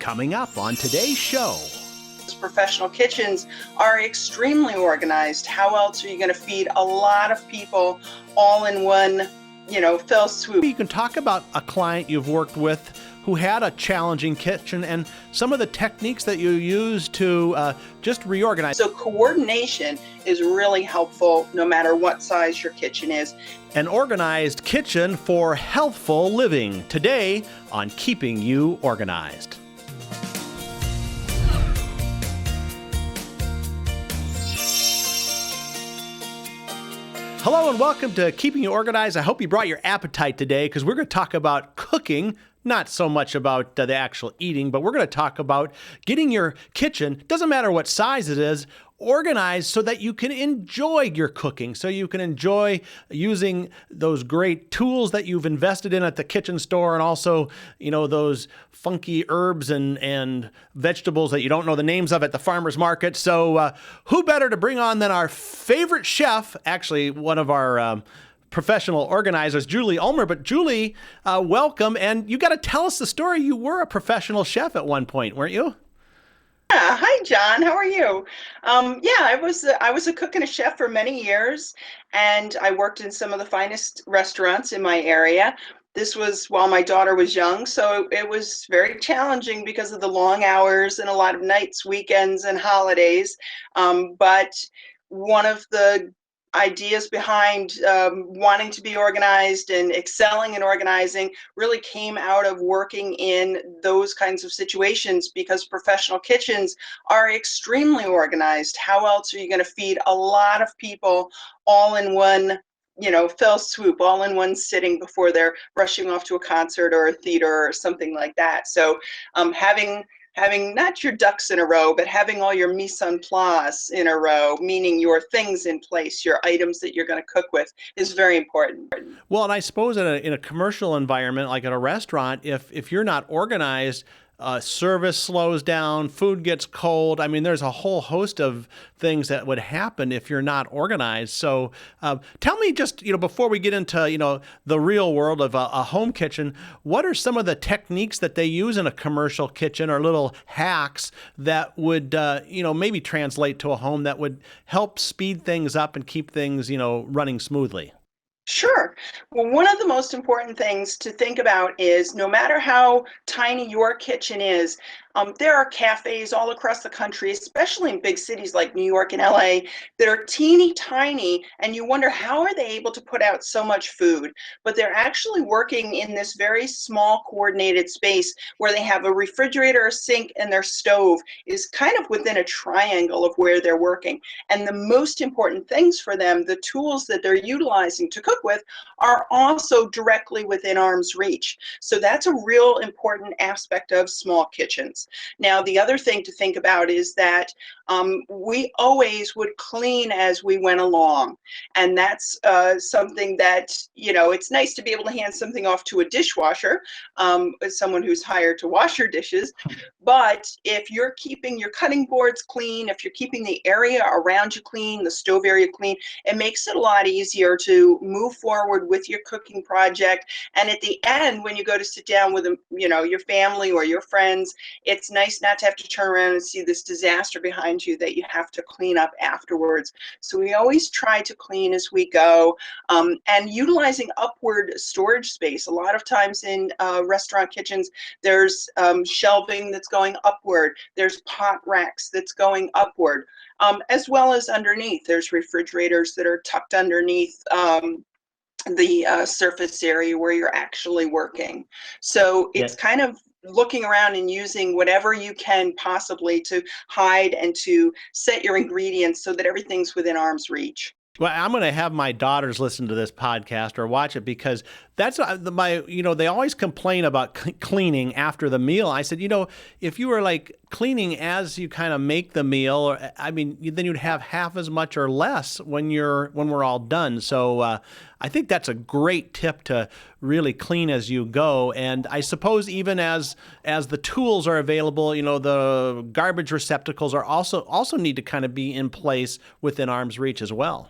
Coming up on today's show. Professional kitchens are extremely organized. How else are you going to feed a lot of people all in one, fell swoop? You can talk about a client you've worked with who had a challenging kitchen and some of the techniques that you use to just reorganize. So coordination is really helpful no matter what size your kitchen is. An organized kitchen for healthful living. Today on Keeping You Organized. Hello and welcome to Keeping You Organized. I hope you brought your appetite today because we're going to talk about cooking, not so much about the actual eating, but we're going to talk about getting your kitchen, doesn't matter what size it is, organized so that you can enjoy your cooking, so you can enjoy using those great tools that you've invested in at the kitchen store and also, those funky herbs and vegetables that you don't know the names of at the farmer's market. So who better to bring on than our favorite chef, actually one of our professional organizers, Julie Ulmer. But Julie, welcome. And you got to tell us the story. You were a professional chef at one point, weren't you? Yeah. Hi, John. How are you? I was a cook and a chef for many years, and I worked in some of the finest restaurants in my area. This was while my daughter was young, so it was very challenging because of the long hours and a lot of nights, weekends, and holidays. But one of the ideas behind wanting to be organized and excelling in organizing really came out of working in those kinds of situations because professional kitchens are extremely organized. How else are you going to feed a lot of people all in one fell swoop, all in one sitting before they're rushing off to a concert or a theater or something like that? So having not your ducks in a row, but having all your mise en place in a row, meaning your things in place, your items that you're going to cook with, is very important. Well, and I suppose in a commercial environment, like at a restaurant, if you're not organized, service slows down, food gets cold. I mean, there's a whole host of things that would happen if you're not organized. So tell me just, before we get into, the real world of a home kitchen, what are some of the techniques that they use in a commercial kitchen or little hacks that would, maybe translate to a home that would help speed things up and keep things, running smoothly? Sure. Well, one of the most important things to think about is no matter how tiny your kitchen is, there are cafes all across the country, especially in big cities like New York and LA, that are teeny tiny, and you wonder how are they able to put out so much food? But they're actually working in this very small coordinated space where they have a refrigerator, a sink, and their stove is kind of within a triangle of where they're working. And the most important things for them, the tools that they're utilizing to cook with, are also directly within arm's reach. So that's a real important aspect of small kitchens. Now, the other thing to think about is that we always would clean as we went along. And that's something that, it's nice to be able to hand something off to a dishwasher, as someone who's hired to wash your dishes. But if you're keeping your cutting boards clean, if you're keeping the area around you clean, the stove area clean, it makes it a lot easier to move forward with your cooking project. And at the end, when you go to sit down with, your family or your friends, it's nice not to have to turn around and see this disaster behind you that you have to clean up afterwards. So we always try to clean as we go, and utilizing upward storage space. A lot of times in restaurant kitchens, there's shelving that's going upward. There's pot racks that's going upward, as well as underneath. There's refrigerators that are tucked underneath the surface area where you're actually working. So it's kind of looking around and using whatever you can possibly to hide and to set your ingredients so that everything's within arm's reach. Well, I'm going to have my daughters listen to this podcast or watch it because that's they always complain about cleaning after the meal. I said, if you were like cleaning as you kind of make the meal, then you'd have half as much or less when we're all done. So I think that's a great tip to really clean as you go. And I suppose even as the tools are available, the garbage receptacles are also need to kind of be in place within arm's reach as well.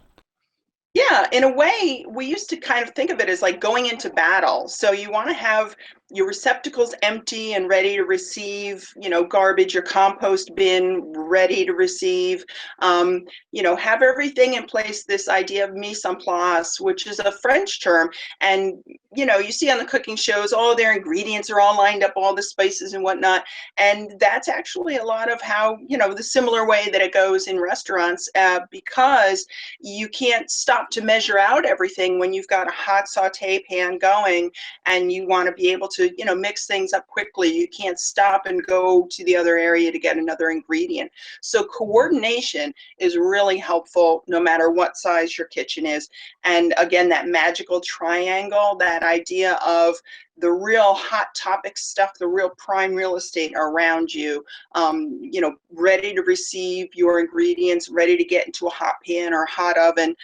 Yeah, in a way, we used to kind of think of it as like going into battle. So you want to have your receptacles empty and ready to receive, garbage, your compost bin ready to receive. Have everything in place. This idea of mise en place, which is a French term, and you see on the cooking shows, all their ingredients are all lined up, all the spices and whatnot, and that's actually a lot of how the similar way that it goes in restaurants, because you can't stop to measure out everything when you've got a hot saute pan going and you want to be able to mix things up quickly. You can't stop and go to the other area to get another ingredient. So coordination is really helpful no matter what size your kitchen is. And again, that magical triangle, that idea of the real hot topic stuff, the real prime real estate around you, ready to receive your ingredients, ready to get into a hot pan or a hot oven,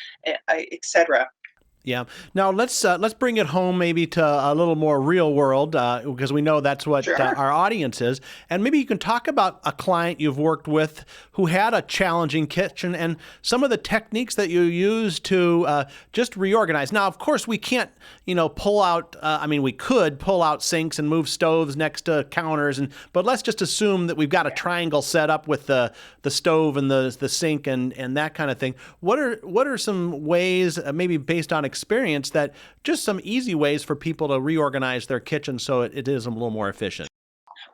etc. Yeah. Now let's bring it home maybe to a little more real world, because we know that's what Sure. our audience is. And maybe you can talk about a client you've worked with who had a challenging kitchen and some of the techniques that you use to just reorganize. Now, of course, we can't pull out. We could pull out sinks and move stoves next to counters, but let's just assume that we've got a triangle set up with the stove and the sink and that kind of thing. What are some ways, maybe based on experience, that just some easy ways for people to reorganize their kitchen so it is a little more efficient?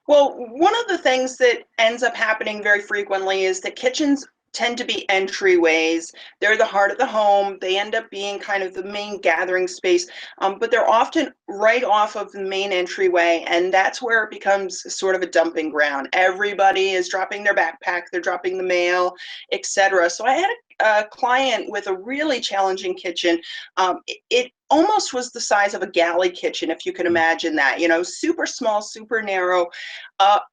Well, one of the things that ends up happening very frequently is that kitchens tend to be entryways. They're the heart of the home. They end up being kind of the main gathering space, but they're often right off of the main entryway, and that's where it becomes sort of a dumping ground. Everybody is dropping their backpack, they're dropping the mail, etc. So I had a client with a really challenging kitchen. It almost was the size of a galley kitchen, if you can imagine that, super small, super narrow.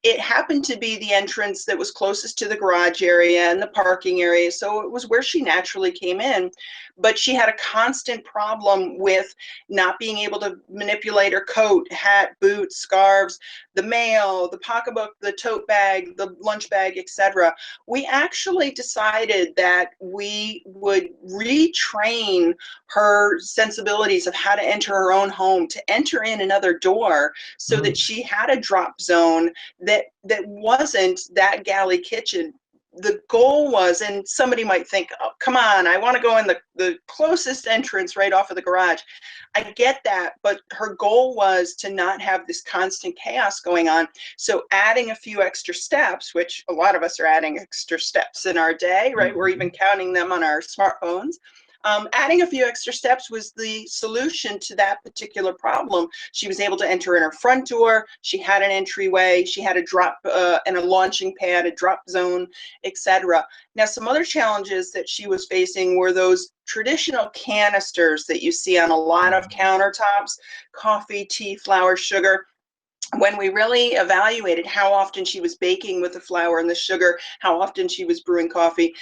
It happened to be the entrance that was closest to the garage area and the parking area, so it was where she naturally came in. But she had a constant problem with not being able to manipulate her coat, hat, boots, scarves, the mail, the pocketbook, the tote bag, the lunch bag, etc. We actually decided that we would retrain her sensibilities of how to enter her own home, to enter in another door, so that she had a drop zone that wasn't that galley kitchen. The goal was, and somebody might think, oh, come on, I want to go in the closest entrance right off of the garage. I get that, but her goal was to not have this constant chaos going on. So adding a few extra steps, which a lot of us are adding extra steps in our day, right? We're even counting them on our smartphones. Adding a few extra steps was the solution to that particular problem. She was able to enter in her front door. She had an entryway. She had a drop and a launching pad, a drop zone, etc. Now, some other challenges that she was facing were those traditional canisters that you see on a lot of countertops: coffee, tea, flour, sugar. When we really evaluated how often she was baking with the flour and the sugar, how often she was brewing coffee,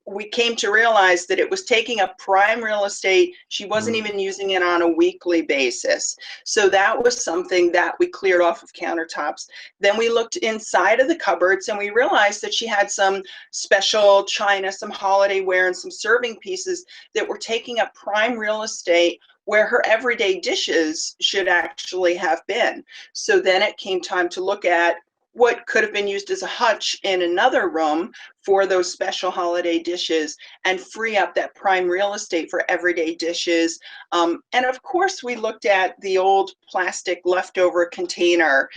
we came to realize that it was taking up prime real estate. She wasn't even using it on a weekly basis. So that was something that we cleared off of countertops. Then we looked inside of the cupboards and we realized that she had some special china, some holiday ware, and some serving pieces that were taking up prime real estate where her everyday dishes should actually have been. So then it came time to look at what could have been used as a hutch in another room for those special holiday dishes and free up that prime real estate for everyday dishes. And of course, we looked at the old plastic leftover container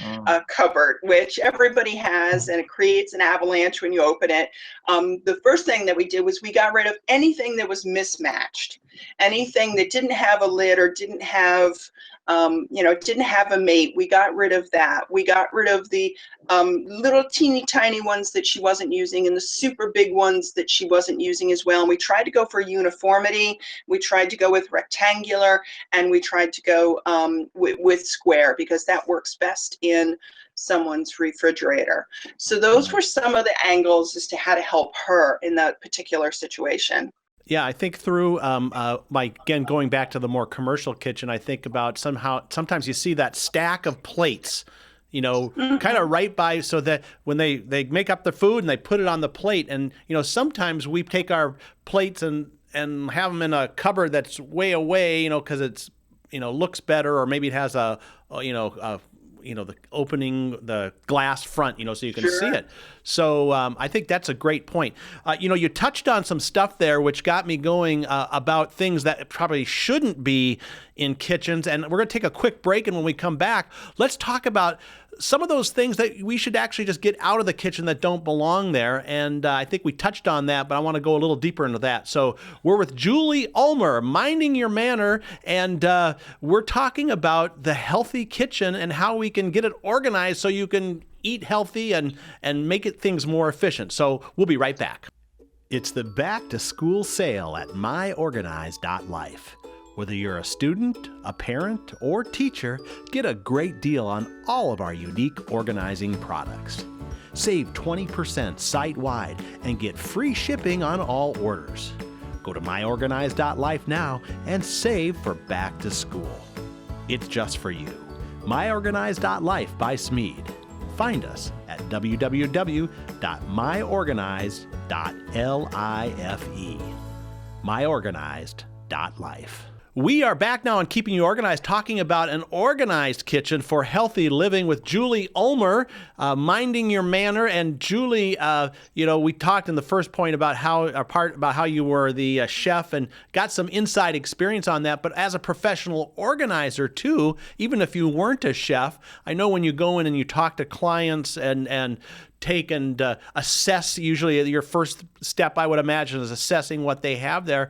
cupboard, which everybody has, and it creates an avalanche when you open it. The first thing that we did was we got rid of anything that was mismatched, anything that didn't have a lid or didn't have didn't have a mate. We got rid of that. We got rid of the little teeny tiny ones that she wasn't using and the super big ones that she wasn't using as well. And we tried to go for uniformity. We tried to go with rectangular, and we tried to go with square, because that works best in someone's refrigerator. So those were some of the angles as to how to help her in that particular situation. Yeah, I think through, again, going back to the more commercial kitchen, I think about sometimes you see that stack of plates, kind of right by, so that when they make up the food and they put it on the plate, and, sometimes we take our plates and have them in a cupboard that's way away, because it's, looks better, or maybe it has a the opening the glass front, so you can see Sure. it. So I think that's a great point. You touched on some stuff there, which got me going about things that probably shouldn't be in kitchens. And we're going to take a quick break. And when we come back, let's talk about some of those things that we should actually just get out of the kitchen that don't belong there. And I think we touched on that, but I want to go a little deeper into that. So we're with Julie Ulmer, Minding Your Manner, and we're talking about the healthy kitchen and how we can get it organized so you can eat healthy and make things more efficient. So we'll be right back. It's the back to school sale at myorganized.life. Whether you're a student, a parent, or teacher, get a great deal on all of our unique organizing products. Save 20% site-wide and get free shipping on all orders. Go to myorganized.life now and save for back to school. It's just for you. myorganized.life by Smead. Find us at www.myorganized.life. myorganized.life. We are back now on Keeping You Organized, talking about an organized kitchen for healthy living with Julie Ulmer, Minding Your Manner. And Julie, we talked in the first point about how you were the chef and got some inside experience on that. But as a professional organizer too, even if you weren't a chef, I know when you go in and you talk to clients and take and assess, usually your first step, I would imagine, is assessing what they have there.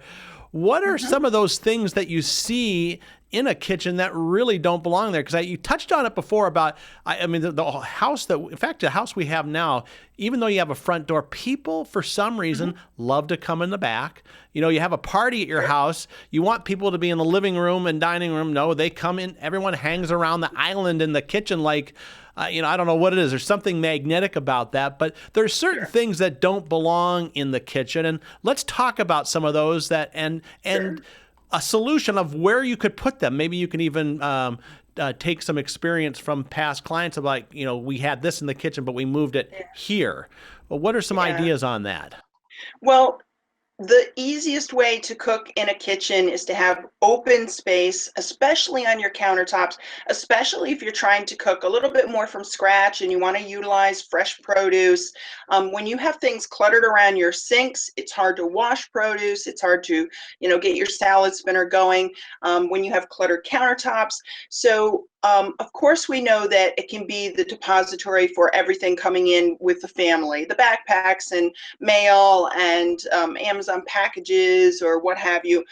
What are some of those things that you see in a kitchen that really don't belong there? Because you touched on it before about, the house the house we have now, even though you have a front door, people for some reason love to come in the back. You have a party at your house. You want people to be in the living room and dining room. No, they come in. Everyone hangs around the island in the kitchen like, I don't know what it is. There's something magnetic about that, but there's certain things that don't belong in the kitchen. And let's talk about some of those and a solution of where you could put them. Maybe you can even take some experience from past clients of we had this in the kitchen, but we moved it here. Well, what are some ideas on that? Well, the easiest way to cook in a kitchen is to have open space, especially on your countertops, especially if you're trying to cook a little bit more from scratch and you want to utilize fresh produce. When you have things cluttered around your sinks, it's hard to wash produce. It's hard to, get your salad spinner going when you have cluttered countertops. So of course, we know that it can be the depository for everything coming in with the family, the backpacks and mail and Amazon packages or what have you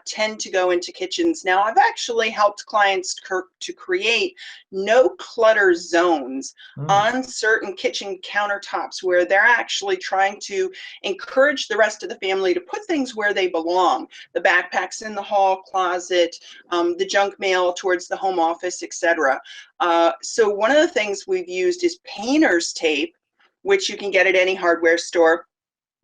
tend to go into kitchens. Now, I've actually helped clients to create no clutter zones on certain kitchen countertops where they're actually trying to encourage the rest of the family to put things where they belong. The backpacks in the hall closet, the junk mail towards the home office, etc. So one of the things we've used is painter's tape, which you can get at any hardware store.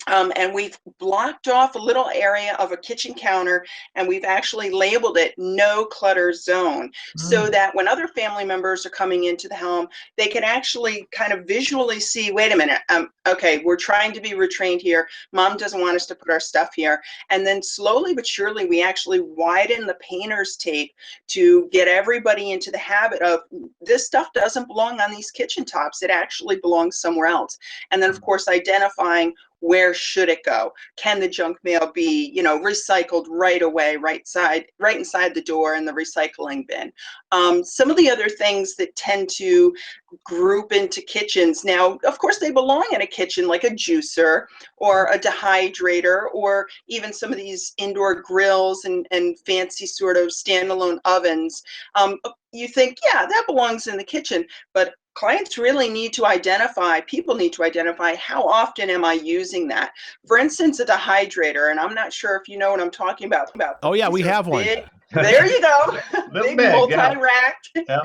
And we've blocked off a little area of a kitchen counter and we've actually labeled it no clutter zone so that when other family members are coming into the home, they can actually kind of visually see, wait a minute, okay, we're trying to be retrained here. Mom doesn't want us to put our stuff here. And then slowly but surely, we actually widen the painter's tape to get everybody into the habit of this stuff doesn't belong on these kitchen tops. It actually belongs somewhere else. And then, of course, identifying where should it go? Can the junk mail be, recycled right away, right inside the door in the recycling bin? Some of the other things that tend to group into kitchens. Now, of course, they belong in a kitchen like a juicer or a dehydrator or even some of these indoor grills and fancy sort of standalone ovens. You think, yeah, that belongs in the kitchen, but clients really need to identify, people need to identify how often am I using that? For instance, a dehydrator, and I'm not sure if you know what I'm talking about. Oh yeah, we have one. There you go. Big multi-rack. Yeah.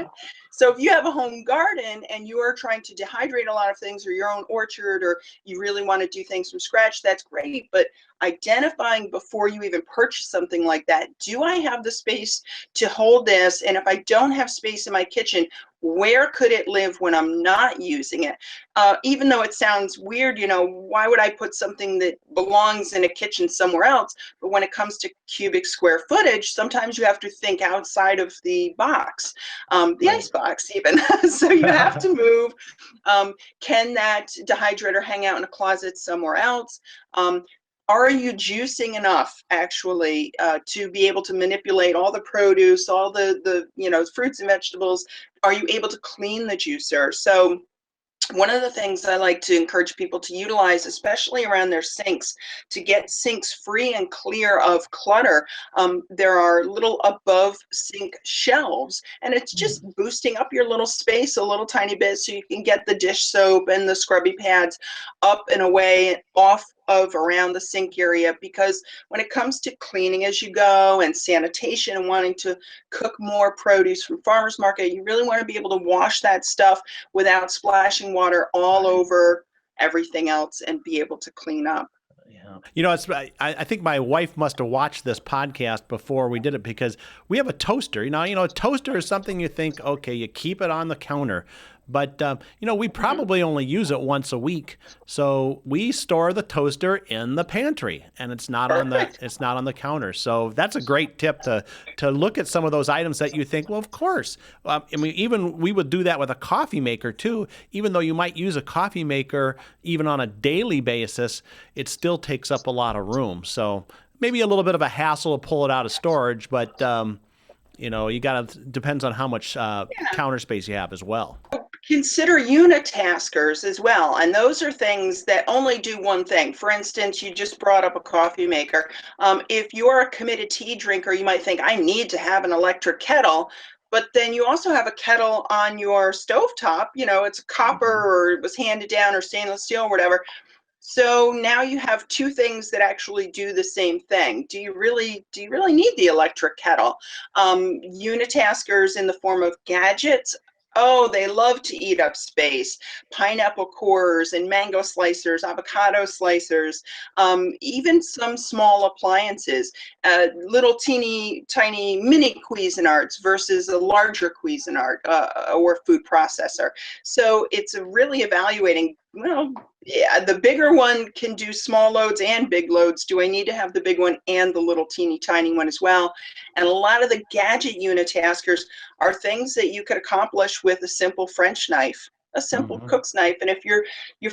So if you have a home garden and you are trying to dehydrate a lot of things or your own orchard or you really want to do things from scratch, that's great. But identifying before you even purchase something like that, do I have the space to hold this? And if I don't have space in my kitchen, Where could it live when I'm not using it? Even though it sounds weird, why would I put something that belongs in a kitchen somewhere else? But when it comes to cubic square footage, sometimes you have to think outside of the box, the Right. ice box even. So you have to move. Can that dehydrator hang out in a closet somewhere else? Are you juicing enough actually to be able to manipulate all the produce, all the fruits and vegetables? Are you able to clean the juicer? So one of the things I like to encourage people to utilize, especially around their sinks, to get sinks free and clear of clutter, there are little above sink shelves, and it's just boosting up your little space a little tiny bit so you can get the dish soap and the scrubby pads up and away, off of around the sink area. Because when it comes to cleaning as you go and sanitation and wanting to cook more produce from farmers market, you really want to be able to wash that stuff without splashing water all Right. over everything else and be able to clean up. Yeah. I think my wife must have watched this podcast before we did it because we have a toaster. A toaster is something you think, okay, you keep it on the counter. But, we probably only use it once a week. So we store the toaster in the pantry and it's not on the, Perfect. it's not on the counter. So that's a great tip to look at some of those items that you think, well, of course. Even we would do that with a coffee maker too. Even though you might use a coffee maker even on a daily basis, it still takes up a lot of room. So maybe a little bit of a hassle to pull it out of storage, but you gotta depends on how much counter space you have as well. Consider unitaskers as well. And those are things that only do one thing. For instance, you just brought up a coffee maker. If you're a committed tea drinker, you might think, I need to have an electric kettle. But then you also have a kettle on your stovetop. It's a copper Mhm. or it was handed down or stainless steel or whatever. So now you have two things that actually do the same thing. Do you really need the electric kettle? Unitaskers in the form of gadgets. Oh, they love to eat up space. Pineapple cores and mango slicers, avocado slicers, even some small appliances, little teeny tiny mini Cuisinarts versus a larger Cuisinart or food processor. So it's really evaluating, yeah, the bigger one can do small loads and big loads. Do I need to have the big one and the little teeny tiny one as well? And a lot of the gadget unitaskers are things that you could accomplish with a simple French knife, a simple Mhm. cook's knife. And if you're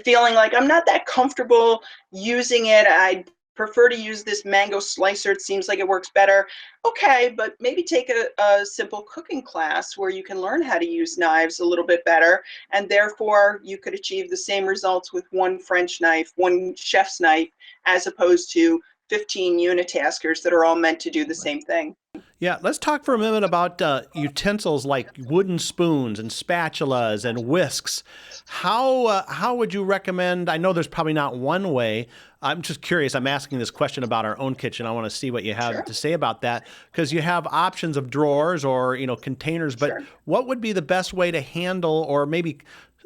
feeling like I'm not that comfortable using it, I prefer to use this mango slicer. It seems like it works better. Okay, but maybe take a simple cooking class where you can learn how to use knives a little bit better, and therefore you could achieve the same results with one French knife, one chef's knife, as opposed to 15 unitaskers that are all meant to do the same thing. Yeah, let's talk for a minute about utensils like wooden spoons and spatulas and whisks. How would you recommend? I know there's probably not one way. I'm just curious. I'm asking this question about our own kitchen. I want to see what you have Sure, to say about that because you have options of drawers or containers. But sure, what would be the best way to handle or maybe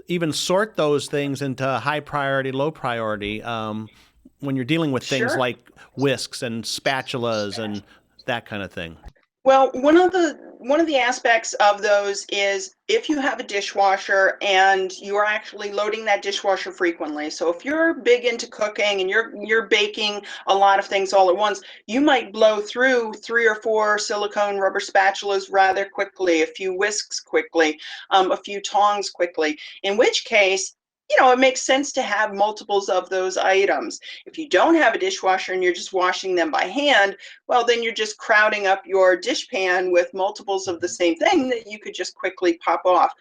even sort those things into high priority, low priority when you're dealing with things sure. like whisks and spatulas and that kind of thing? Well, one of the aspects of those is if you have a dishwasher and you are actually loading that dishwasher frequently. So if you're big into cooking and you're baking a lot of things all at once, you might blow through 3 or 4 silicone rubber spatulas rather quickly, a few whisks quickly, a few tongs quickly. In which case, it makes sense to have multiples of those items. If you don't have a dishwasher and you're just washing them by hand, well, then you're just crowding up your dishpan with multiples of the same thing that you could just quickly pop off.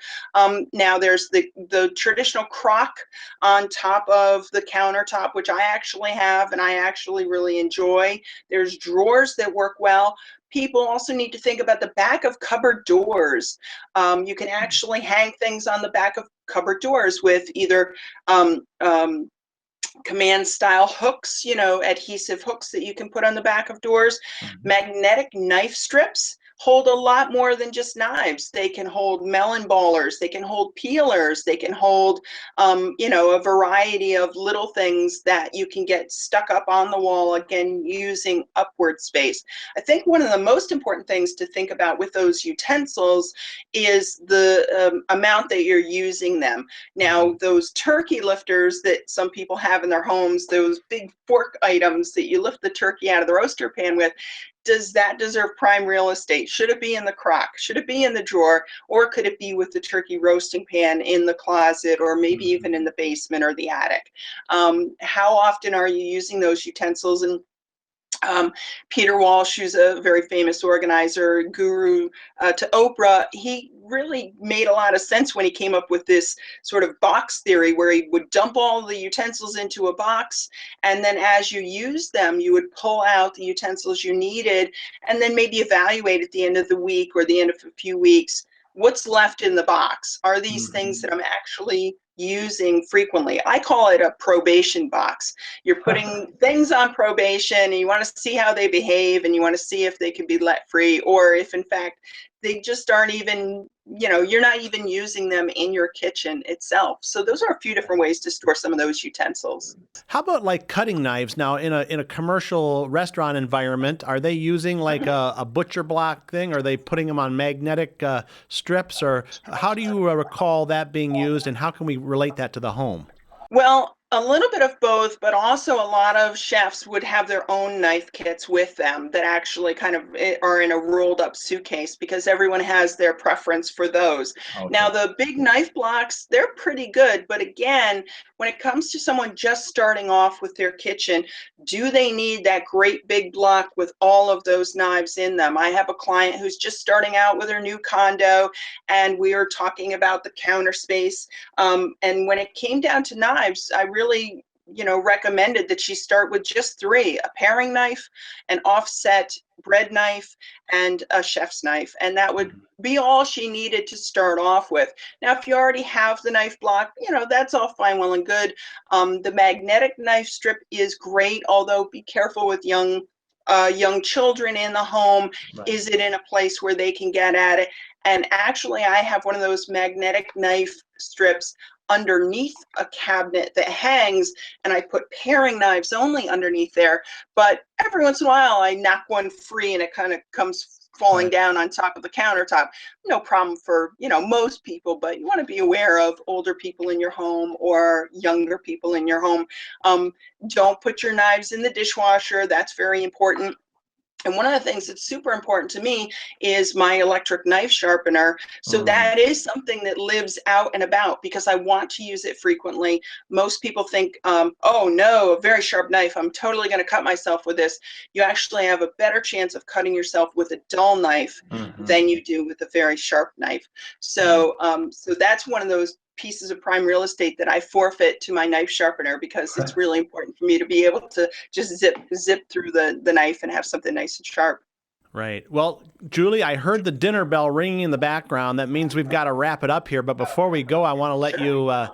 Now, there's the traditional crock on top of the countertop, which I actually have and I actually really enjoy. There's drawers that work well. People also need to think about the back of cupboard doors. You can actually hang things on the back of cupboard doors with either command style hooks, adhesive hooks that you can put on the back of doors, Mhm. magnetic knife strips. hold a lot more than just knives. They can hold melon ballers, they can hold peelers, they can hold, a variety of little things that you can get stuck up on the wall, again, using upward space. I think one of the most important things to think about with those utensils is the amount that you're using them. Now, those turkey lifters that some people have in their homes, those big fork items that you lift the turkey out of the roaster pan with, does that deserve prime real estate? Should it be in the crock? Should it be in the drawer? Or could it be with the turkey roasting pan in the closet, or maybe even in the basement or the attic? How often are you using those utensils? And Peter Walsh, who's a very famous organizer, guru to Oprah, he really made a lot of sense when he came up with this sort of box theory where he would dump all the utensils into a box, and then as you use them, you would pull out the utensils you needed, and then maybe evaluate at the end of the week or the end of a few weeks what's left in the box. Are these things that I'm actually using frequently? I call it a probation box. You're putting things on probation and you want to see how they behave, and you want to see if they can be let free, or if in fact they just aren't even, you're not even using them in your kitchen itself. So those are a few different ways to store some of those utensils. How about like cutting knives now in a commercial restaurant environment? Are they using like a butcher block thing? Are they putting them on magnetic strips? Or how do you recall that being used, and how can we relate that to the home? Well, a little bit of both, but also a lot of chefs would have their own knife kits with them that actually kind of are in a rolled up suitcase, because everyone has their preference for those. Now, the big knife blocks, they're pretty good, but again, when it comes to someone just starting off with their kitchen, do they need that great big block with all of those knives in them? I have a client who's just starting out with her new condo, and we are talking about the counter space. And when it came down to knives, I really, recommended that she start with just three: a paring knife, an offset bread knife, and a chef's knife. And that would be all she needed to start off with. Now, if you already have the knife block, that's all fine, well and good. The magnetic knife strip is great, although be careful with young children in the home. Is it in a place where they can get at it? And actually, I have one of those magnetic knife strips underneath a cabinet that hangs, and I put paring knives only underneath there. But every once in a while, I knock one free and it kind of comes falling down on top of the countertop. No problem for, most people, but you want to be aware of older people in your home or younger people in your home. Don't put your knives in the dishwasher. That's very important. And one of the things that's super important to me is my electric knife sharpener. So that is something that lives out and about because I want to use it frequently. Most people think, oh no, a very sharp knife, I'm totally going to cut myself with this. You actually have a better chance of cutting yourself with a dull knife than you do with a very sharp knife. So, so that's one of those pieces of prime real estate that I forfeit to my knife sharpener, because it's really important for me to be able to just zip through the knife and have something nice and sharp. Right. Well, Julie, I heard the dinner bell ringing in the background. That means we've got to wrap it up here. But before we go, I want to let you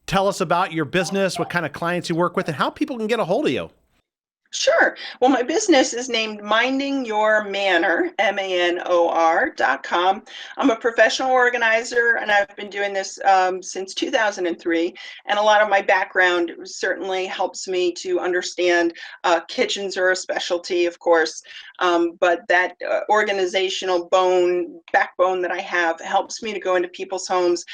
tell us about your business, what kind of clients you work with, and how people can get a hold of you. Sure. Well, my business is named Minding Your Manor, MANOR.com. I'm a professional organizer, and I've been doing this since 2003. And a lot of my background certainly helps me to understand kitchens are a specialty, of course. But that organizational backbone that I have helps me to go into people's homes,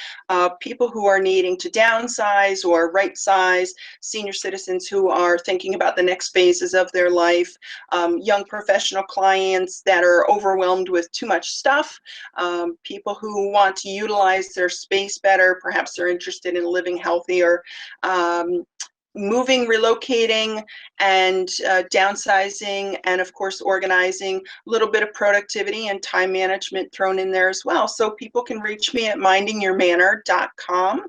people who are needing to downsize or right size, senior citizens who are thinking about the next phases of their life, young professional clients that are overwhelmed with too much stuff, people who want to utilize their space better, perhaps they're interested in living healthier, moving, relocating, and downsizing, and of course organizing, a little bit of productivity and time management thrown in there as well. So people can reach me at mindingyourmanor.com,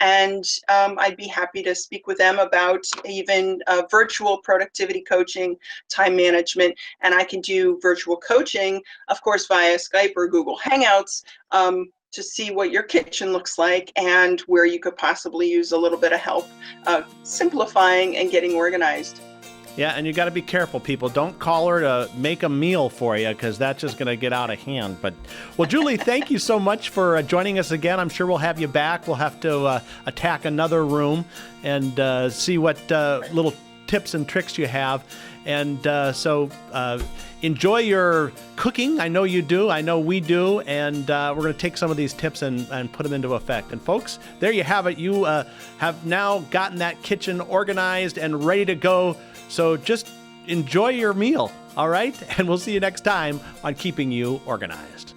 and I'd be happy to speak with them about even virtual productivity coaching, time management, and I can do virtual coaching, of course, via Skype or Google Hangouts, to see what your kitchen looks like and where you could possibly use a little bit of help simplifying and getting organized. Yeah, and you got to be careful, people. Don't call her to make a meal for you, because that's just going to get out of hand. But, well, Julie, thank you so much for joining us again. I'm sure we'll have you back. We'll have to attack another room and see what little tips and tricks you have. And so enjoy your cooking. I know you do. I know we do. And we're going to take some of these tips and put them into effect. And folks, there you have it. You have now gotten that kitchen organized and ready to go. So just enjoy your meal, all right? And we'll see you next time on Keeping You Organized.